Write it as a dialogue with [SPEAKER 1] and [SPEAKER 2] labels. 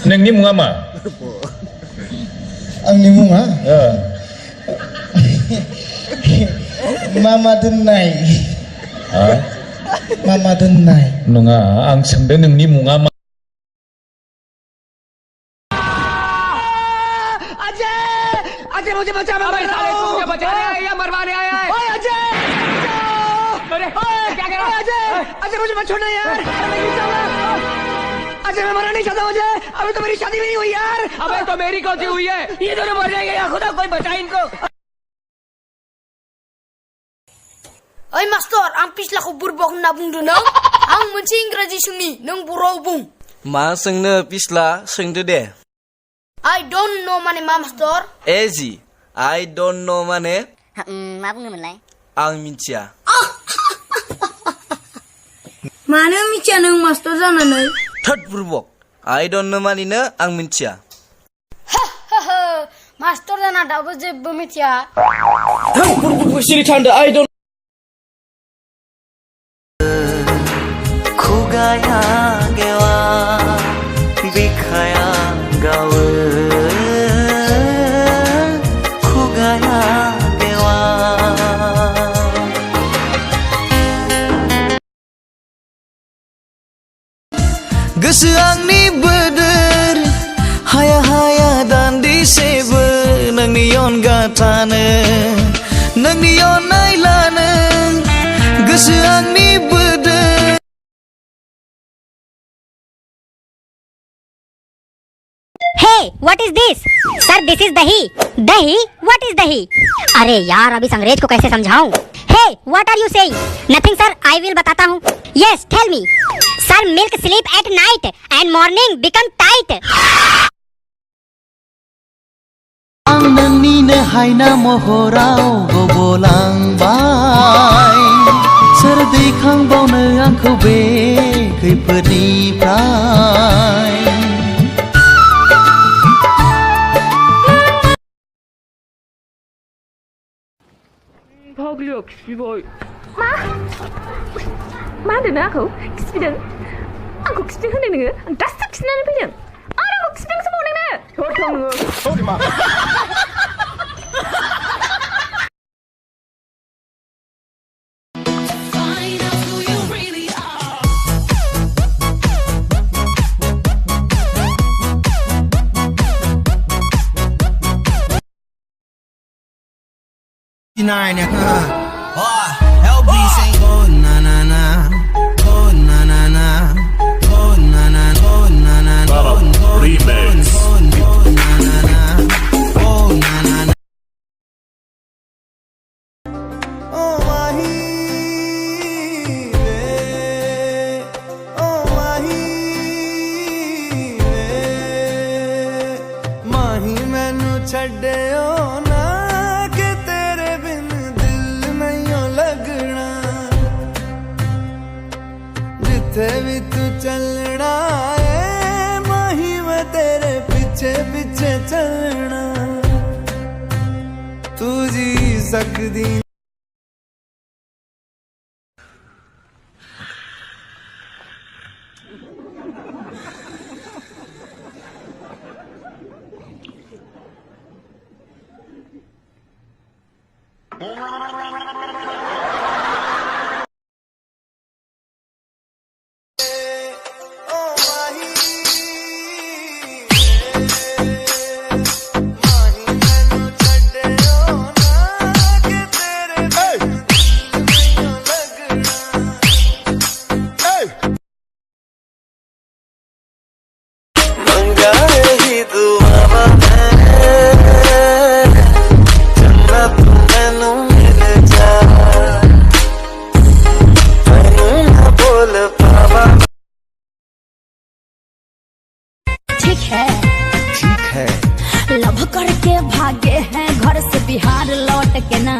[SPEAKER 1] नोंनि मुङा मा?
[SPEAKER 2] आंनि मुङा मामा दोननाय मामा दोननाय
[SPEAKER 1] नङा आं सोंदों नोंनि मुङा मा?
[SPEAKER 3] अजय मुझे बचा भाई साले तू मुझे बचाने आया या मरवाने आया है? ओए अजय अरे क्या कर रहा है अजय? अजय मुझे मत छोड़ना यार, मैं गिर जाऊंगा। अजय मैं मरना नहीं चाहता मुझे, अभी तो मेरी शादी भी नहीं हुई यार। अबे तो मेरी कौन सी हुई है? ये दोनों मर जाएंगे यार, खुदा कोई बचाए इनको।
[SPEAKER 4] ओइ मास्टर आं पिछलाखौ बुरबक होनना बुंदों नों आं मोनसे इंराजि सोंनि नों बर'आव बुं।
[SPEAKER 5] मा सोंनो पिछला सोंदो दे।
[SPEAKER 4] I don't know माने मा master?
[SPEAKER 5] AG I don't know माने
[SPEAKER 6] मा बुङोमोनलाय?
[SPEAKER 5] आं मिथिया।
[SPEAKER 4] मानो मिथिया नों मास्टर जानानै?
[SPEAKER 5] थोद बुरबक I don't know मानिनो आं मिथिया।
[SPEAKER 4] मास्टर जाना दाबो जेबो मिथिया।
[SPEAKER 5] सिरि थांदो I don't खुगाया गेवा बिखाया गावो खुगाया गेवा गोसो आंनि बोदोर हाया हाया दान्दिसेबो नोंनि अनगा थानो नोंनि अननाय लानो गोसो आंनि बोदोर।
[SPEAKER 6] Hey, what is this? Sir, this is dahi. Dahi? What is dahi? अरे यार अब इस अंग्रेज को कैसे समझाऊं? Hey, what are you saying? Nothing sir, I will बताता हूँ. Yes, tell me. Sir, milk sleep at night and morning become tight.
[SPEAKER 5] आं नोंनिनो हायना महराव गबलांबाय सोर दैखांबावनो आंखौ बे खैफोदनिफ्राय।
[SPEAKER 3] भाग्लिया खिफिबाय। मा होनदों आंखौ खिफिदों? आंखौ खिफिदों होनदों नोङो? आं दासो खिफिनानै फैदों आरो आंखौ खिफिदोंसो बाव नोङो। थौ नोङो।
[SPEAKER 2] Nine, LB saying go na na na, go na na na, go na na, go na na, go remix, go na na na, go na na na. Oh mahi, oh mahi, mahi mainu chhade o na. जिथे भी तू चलना है माही मैं तेरे पीछे पीछे चलना तू जी सकदी।
[SPEAKER 6] लव करके भागे हैं घर से बिहार लौट के ना